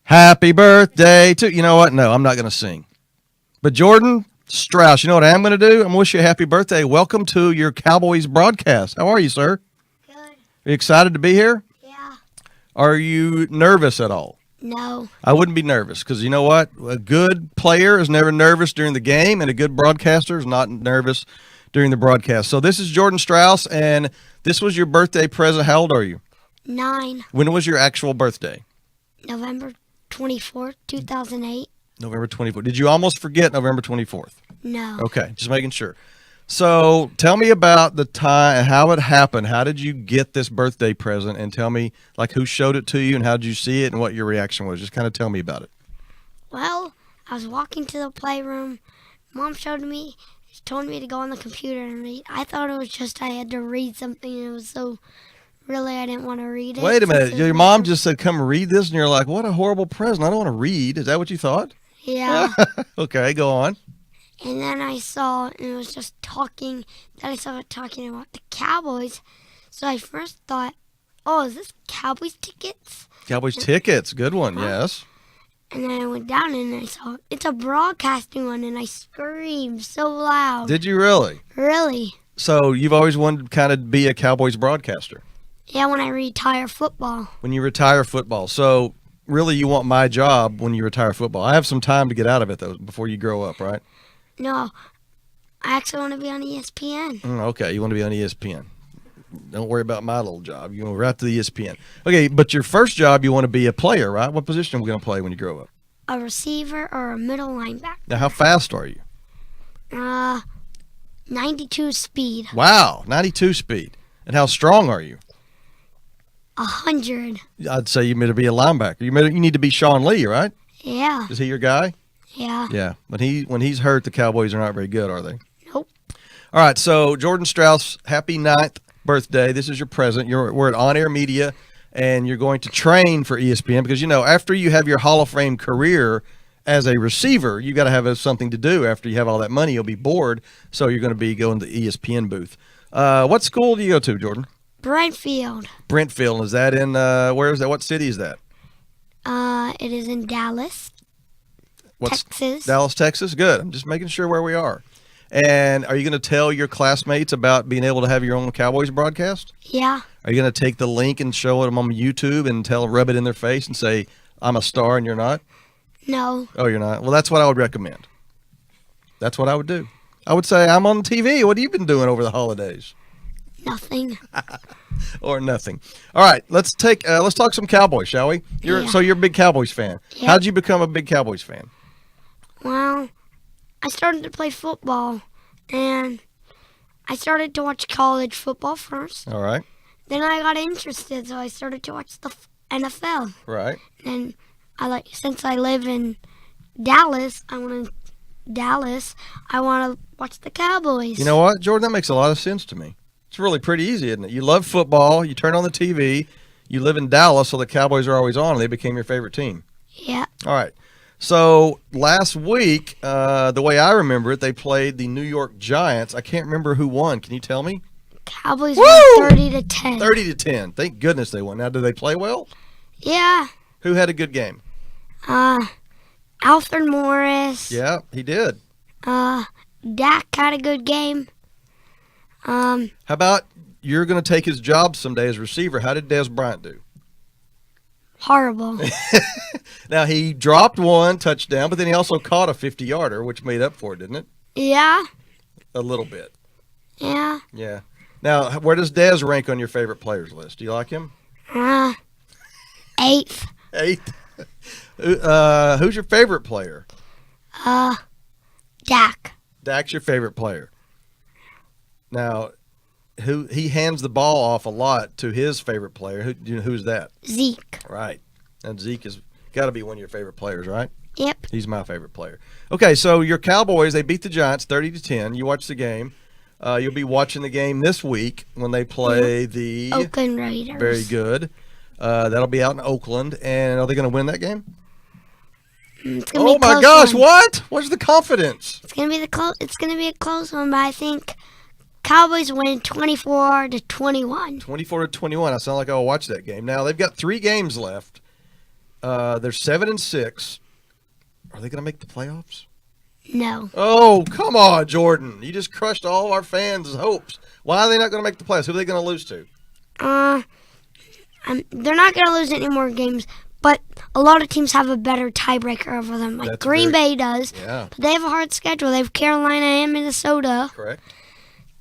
Happy birthday to, you know what? No, I'm not going to sing. But Jordan Strauss, you know what I am going to do? I'm going to wish you a happy birthday. Welcome to your Cowboys broadcast. How are you, sir? Good. Are you excited to be here? Yeah. Are you nervous at all? No. I wouldn't be nervous because you know what? A good player is never nervous during the game, and a good broadcaster is not nervous during the broadcast. So this is Jordan Strauss, and this was your birthday present. How old are you? 9. When was your actual birthday? November 24th, 2008. November 24th. Did you almost forget November 24th? No. Okay, just making sure. So tell me about the time, how it happened. How did you get this birthday present? And tell me, like, who showed it to you and how did you see it and what your reaction was? Just kind of tell me about it. Well, I was walking to the playroom. Mom showed me, she told me to go on the computer and read. I thought it was just I had to read something, and it was so, really, I didn't want to read it. Wait a minute. Your mom just said, come read this, and you're like, what a horrible present. I don't want to read. Is that what you thought? Yeah. Okay, go on. And then I saw, and it was just talking, then I saw it talking about the Cowboys. So I first thought, oh, is this Cowboys tickets? Cowboys tickets. Good one, yes. And then I went down and I saw, it's a broadcasting one, and I screamed so loud. Did you really? Really? So you've always wanted to kind of be a Cowboys broadcaster? Yeah, when I retire football. When you retire football. So really you want my job when you retire football. I have some time to get out of it, though, before you grow up, right? No, I actually want to be on ESPN. Okay, you want to be on ESPN. Don't worry about my little job. You want to right to the ESPN. Okay, but your first job, you want to be a player, right? What position are we going to play when you grow up? A receiver or a middle linebacker. Now, how fast are you? 92 speed. Wow, 92 speed. And how strong are you? 100. I'd say you need to be a linebacker. You need to be Sean Lee, right? Yeah. Is he your guy? Yeah. Yeah. When he's hurt, the Cowboys are not very good, are they? Nope. All right. So Jordan Strauss, happy 9th birthday. This is your present. We're at On Air Media, and you're going to train for ESPN because, you know, after you have your Hall of Fame career as a receiver, you got to have something to do. After you have all that money, you'll be bored. So you're going to be going to the ESPN booth. What school do you go to, Jordan? Brentfield. Brentfield. Is that in, where is that? What city is that? It is in Dallas. Texas. Dallas, Texas. Good. I'm just making sure where we are. And are you going to tell your classmates about being able to have your own Cowboys broadcast? Yeah. Are you going to take the link and show them on YouTube and rub it in their face and say, I'm a star and you're not? No. Oh, you're not? Well, that's what I would recommend. That's what I would do. I would say, I'm on TV. What have you been doing over the holidays? Nothing. Or nothing. All right, let's talk some Cowboys, shall we? So you're a big Cowboys fan. Yep. How'd you become a big Cowboys fan? Well, I started to play football, and I started to watch college football first. All right. Then I got interested, so I started to watch the NFL. Right. And since I live in Dallas, I want to watch the Cowboys. You know what, Jordan? That makes a lot of sense to me. It's really pretty easy, isn't it? You love football. You turn on the TV. You live in Dallas, so the Cowboys are always on. And they became your favorite team. Yeah. All right. So last week, the way I remember it, they played the New York Giants. I can't remember who won. Can you tell me? Cowboys won 30-10. 30-10. Thank goodness they won. Now, did they play well? Yeah. Who had a good game? Alfred Morris. Yeah, he did. Dak had a good game. How about you're going to take his job someday as receiver? How did Dez Bryant do? Horrible. Now, he dropped one touchdown, but then he also caught a 50-yarder, which made up for it, didn't it? Yeah. A little bit. Yeah. Yeah. Now, where does Dez rank on your favorite players list? Do you like him? 8th. 8th. Who's your favorite player? Dak. Dak's your favorite player. Now, he hands the ball off a lot to his favorite player. Who's that? Zeke. Right. And Zeke has got to be one of your favorite players, right? Yep. He's my favorite player. Okay, so your Cowboys, they beat the Giants 30-10. You watched the game. You'll be watching the game this week when they play the Oakland Raiders. Very good. That'll be out in Oakland. And are they going to win that game? It's gonna be a my close gosh! one. What? What's the confidence? It's gonna be It's gonna be a close one, but I think Cowboys win 24-21. 24-21. I sound like I'll watch that game. Now they've got 3 games left. They're 7-6. Are they going to make the playoffs? No. Oh, come on, Jordan! You just crushed all our fans' hopes. Why are they not going to make the playoffs? Who are they going to lose to? They're not gonna lose any more games. But a lot of teams have a better tiebreaker over them, like Green Bay does. Yeah. But they have a hard schedule. They have Carolina and Minnesota. Correct.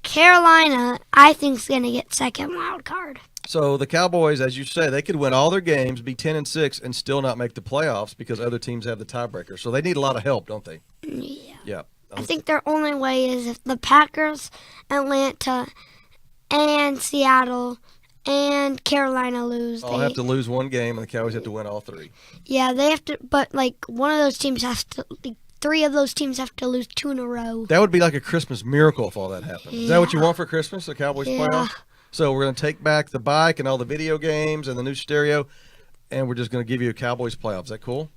Carolina, I think, is going to get second wild card. So the Cowboys, as you say, they could win all their games, be 10-6, and still not make the playoffs because other teams have the tiebreaker. So they need a lot of help, don't they? Yeah. Yeah. I think their only way is if the Packers, Atlanta, and Seattle and Carolina lose. They'll have to lose one game, and the Cowboys have to win all 3. Yeah, they have to. But one of those teams has to. 3 of those teams have to lose 2 in a row. That would be like a Christmas miracle if all that happened. Yeah. Is that what you want for Christmas, the Cowboys Yeah. playoffs? So we're going to take back the bike and all the video games and the new stereo, and we're just going to give you a Cowboys playoffs. Is that cool?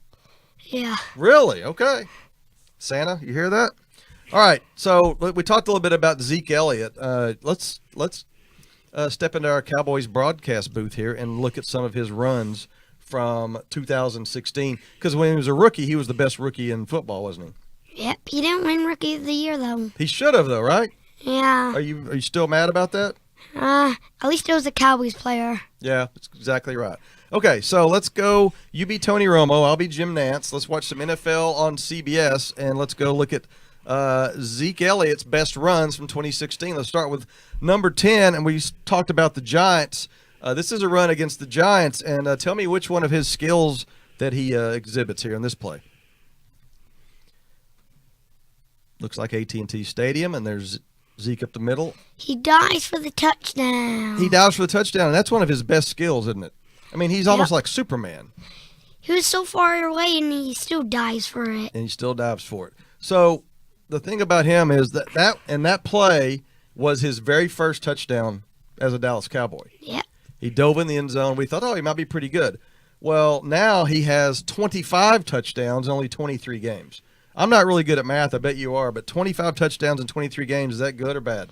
Yeah. Really? Okay. Santa, you hear that? All right. So we talked a little bit about Zeke Elliott. Let's step into our Cowboys broadcast booth here and look at some of his runs from 2016. Because when he was a rookie, he was the best rookie in football, wasn't he? Yep. He didn't win Rookie of the Year though. He should have, though, right? Yeah. Are you still mad about that? At least it was a Cowboys player. Yeah, that's exactly right. Okay, so let's go. You be Tony Romo. I'll be Jim Nantz. Let's watch some NFL on CBS, and let's go look at Zeke Elliott's best runs from 2016. Let's start with number 10, and we talked about the Giants. This is a run against the Giants, and tell me which one of his skills that he exhibits here in this play. Looks like AT&T Stadium, and there's Zeke up the middle. He dives for the touchdown. He dives for the touchdown, and that's one of his best skills, isn't it? I mean, he's almost like Superman. He was so far away, and he still dives for it. And he still dives for it. So the thing about him is that play was his very first touchdown as a Dallas Cowboy. Yep. He dove in the end zone. We thought, he might be pretty good. Well, now he has 25 touchdowns in only 23 games. I'm not really good at math. I bet you are. But 25 touchdowns in 23 games, is that good or bad?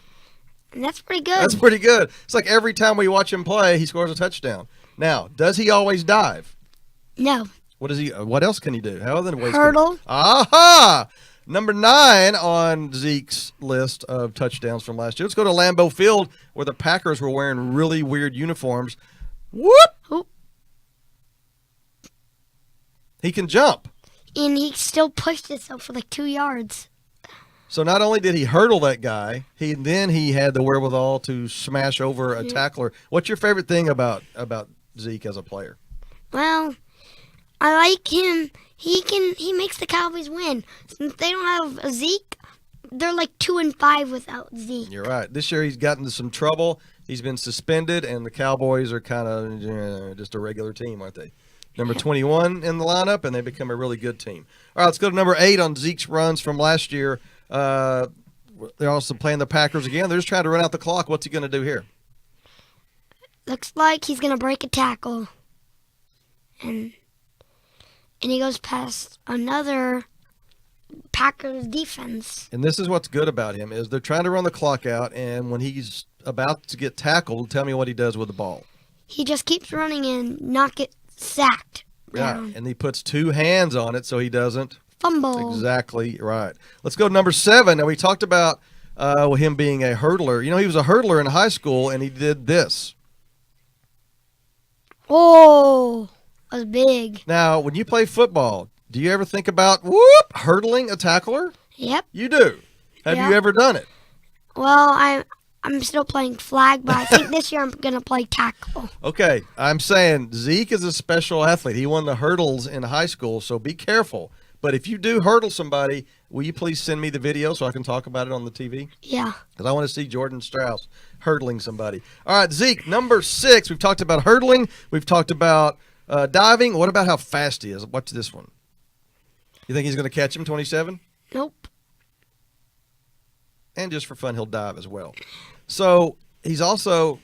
And that's pretty good. That's pretty good. It's like every time we watch him play, he scores a touchdown. Now, does he always dive? No. What else can he do? How other ways? Hurdle. Aha! Number 9 on Zeke's list of touchdowns from last year. Let's go to Lambeau Field, where the Packers were wearing really weird uniforms. Whoop! Oop. He can jump. And he still pushed himself for 2 yards. So not only did he hurdle that guy, he had the wherewithal to smash over a tackler. What's your favorite thing about Zeke as a player? Well, I like him. He makes the Cowboys win. Since they don't have Zeke, they're 2-5 without Zeke. You're right. This year he's gotten into some trouble. He's been suspended, and the Cowboys are kind of just a regular team, aren't they? Number 21 in the lineup, and they become a really good team. All right, let's go to number 8 on Zeke's runs from last year. They're also playing the Packers again. They're just trying to run out the clock. What's he going to do here? Looks like he's going to break a tackle. And he goes past another Packers defense. And this is what's good about him is they're trying to run the clock out, and when he's about to get tackled, tell me what he does with the ball. He just keeps running and not get sacked. Yeah, and he puts 2 hands on it so he doesn't fumble. Exactly right. Let's go to number 7. Now, we talked about him being a hurdler. You know, he was a hurdler in high school, and he did this. Oh, that was big. Now, when you play football, do you ever think about, hurdling a tackler? Yep. You do. Have you ever done it? Well, I'm still playing flag, but I think this year I'm going to play tackle. Okay, I'm saying Zeke is a special athlete. He won the hurdles in high school, so be careful. But if you do hurdle somebody, will you please send me the video so I can talk about it on the TV? Yeah. Because I want to see Jordan Strauss hurdling somebody. All right, Zeke, number 6. We've talked about hurdling. We've talked about diving. What about how fast he is? Watch this one. You think he's going to catch him, 27? Nope. and just for fun, he'll dive as well. So he's also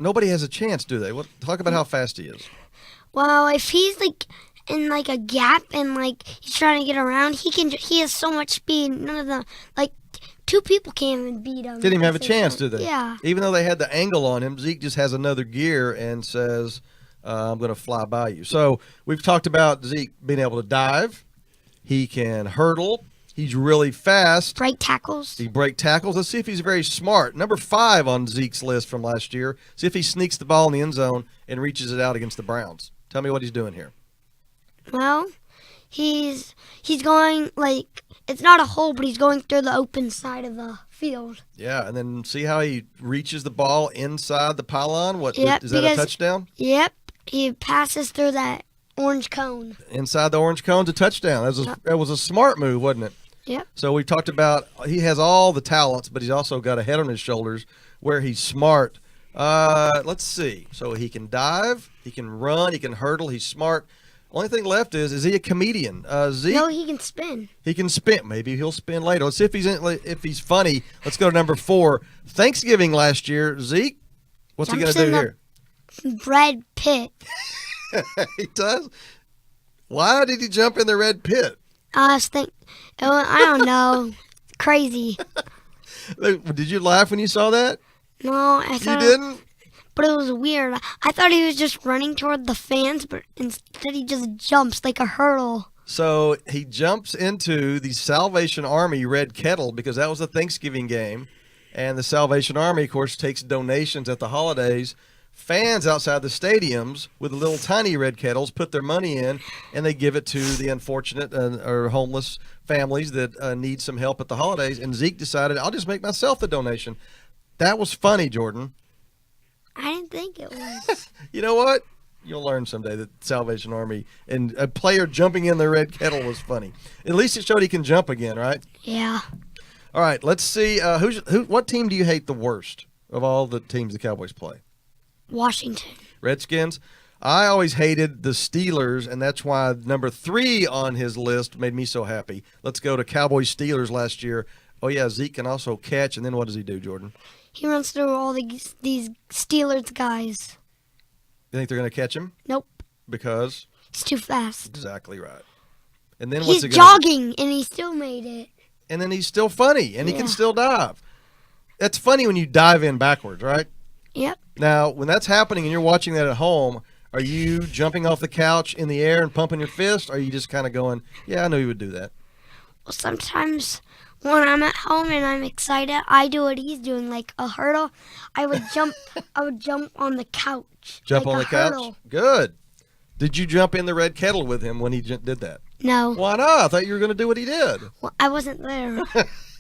nobody has a chance, do they? Talk about how fast he is. Well, if he's like in like a gap and like he's trying to get around, he has so much speed. None of them like two people can't even beat him. Didn't even have a chance, did they? Yeah. Even though they had the angle on him, Zeke just has another gear and says, I'm going to fly by you. So we've talked about Zeke being able to dive. He can hurdle. He's really fast. Break tackles. He break tackles. Let's see if he's very smart. Number 5 on Zeke's list from last year. See if he sneaks the ball in the end zone and reaches it out against the Browns. Tell me what he's doing here. Well, he's going like it's not a hole, but he's going through the open side of the field. Yeah, and then see how he reaches the ball inside the pylon? Yep, is that a touchdown? Yep. He passes through that orange cone. Inside the orange cone's a touchdown. That was a smart move, wasn't it? Yep. So we talked about he has all the talents, but he's also got a head on his shoulders where he's smart. Let's see. So he can dive, he can run, he can hurdle, he's smart. Only thing left is he a comedian? Zeke? No, he can spin. He can spin. Maybe he'll spin later. Let's see if he's funny. Let's go to number 4. Thanksgiving last year. Zeke, what's he going to do here? Red pit. He does? Why did he jump in the red pit? I don't know. Crazy. Did you laugh when you saw that? No, I thought You didn't? But it was weird. I thought he was just running toward the fans, but instead he just jumps like a hurdle. So he jumps into the Salvation Army red kettle because that was a Thanksgiving game. And the Salvation Army, of course, takes donations at the holidays. Fans outside the stadiums with little tiny red kettles put their money in, and they give it to the unfortunate or homeless families that need some help at the holidays. And Zeke decided, I'll just make myself the donation. That was funny, Jordan. I didn't think it was. You know what? You'll learn someday that Salvation Army and a player jumping in the red kettle was funny. At least it showed he can jump again, right? Yeah. All right, let's see. What team do you hate the worst of all the teams the Cowboys play? Washington. Redskins? I always hated the Steelers, and that's why number 3 on his list made me so happy. Let's go to Cowboys Steelers last year. Oh, yeah, Zeke can also catch, and then what does he do, Jordan? He runs through all these Steelers guys. You think they're going to catch him? Nope. Because? He's too fast. Exactly right. And then he's jogging, and he still made it. And then he's still funny, and he can still dive. That's funny when you dive in backwards, right? Yep. Now, when that's happening and you're watching that at home, are you jumping off the couch in the air and pumping your fist? Or are you just kind of going, yeah, I knew he would do that? Well, sometimes when I'm at home and I'm excited, I do what he's doing, like a hurdle. I would jump on the couch. Jump like on the couch? hurdle. Good. Did you jump in the red kettle with him when he did that? No. Why not? I thought you were going to do what he did. Well, I wasn't there.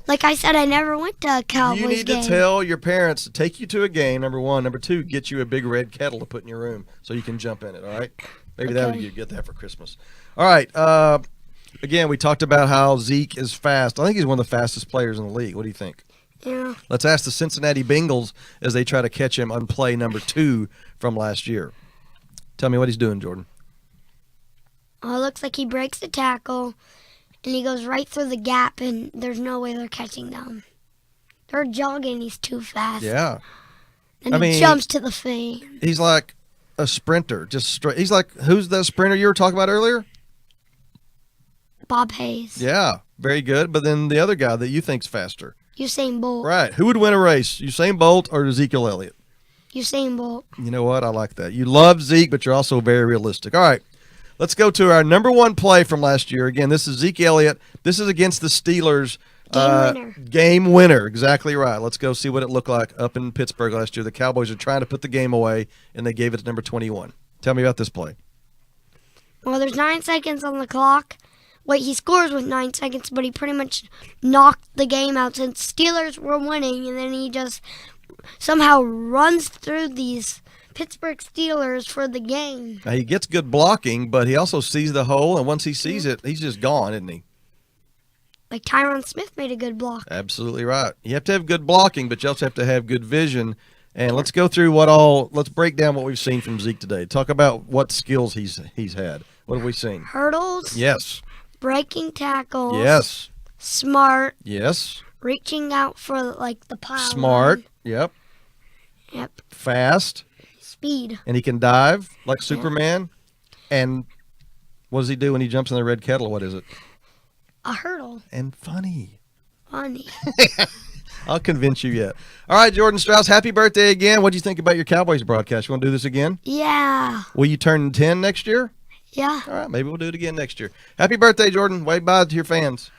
Like I said, I never went to a Cowboys game. You need to tell your parents to take you to a game, number 1. Number 2, get you a big red kettle to put in your room so you can jump in it, all right? Maybe you get that for Christmas. All right. Again, we talked about how Zeke is fast. I think he's one of the fastest players in the league. What do you think? Yeah. Let's ask the Cincinnati Bengals as they try to catch him on play number 2 from last year. Tell me what he's doing, Jordan. Oh, it looks like he breaks the tackle, and he goes right through the gap, and there's no way they're catching them. They're jogging. He's too fast. Yeah. And he jumps to the fan. He's like a sprinter. Just straight. He's like, who's the sprinter you were talking about earlier? Bob Hayes. Yeah, very good. But then the other guy that you think's faster. Usain Bolt. Right. Who would win a race, Usain Bolt or Ezekiel Elliott? Usain Bolt. You know what? I like that. You love Zeke, but you're also very realistic. All right. Let's go to our number 1 play from last year. Again, this is Zeke Elliott. This is against the Steelers. Game winner. Game winner. Exactly right. Let's go see what it looked like up in Pittsburgh last year. The Cowboys are trying to put the game away, and they gave it to number 21. Tell me about this play. Well, there's 9 seconds on the clock. Wait, he scores with 9 seconds, but he pretty much knocked the game out since Steelers were winning, and then he just somehow runs through these Pittsburgh Steelers for the game. Now, he gets good blocking, but he also sees the hole, and once he sees it, he's just gone, isn't he? Like Tyron Smith made a good block. Absolutely right. You have to have good blocking, but you also have to have good vision. And let's go through let's break down what we've seen from Zeke today. Talk about what skills he's had. What have we seen? Hurdles. Yes. Breaking tackles. Yes. Smart. Yes. reaching out for like the pile. Smart. line. Yep. Yep. Fast. Speed. And he can dive like Superman. And what does he do when he jumps in the red kettle? What is it? A hurdle. And funny. Funny. I'll convince you yet. All right, Jordan Strauss, happy birthday again. What do you think about your Cowboys broadcast? You want to do this again? Yeah. Will you turn 10 next year? Yeah. All right, maybe we'll do it again next year. Happy birthday, Jordan. Wave bye to your fans.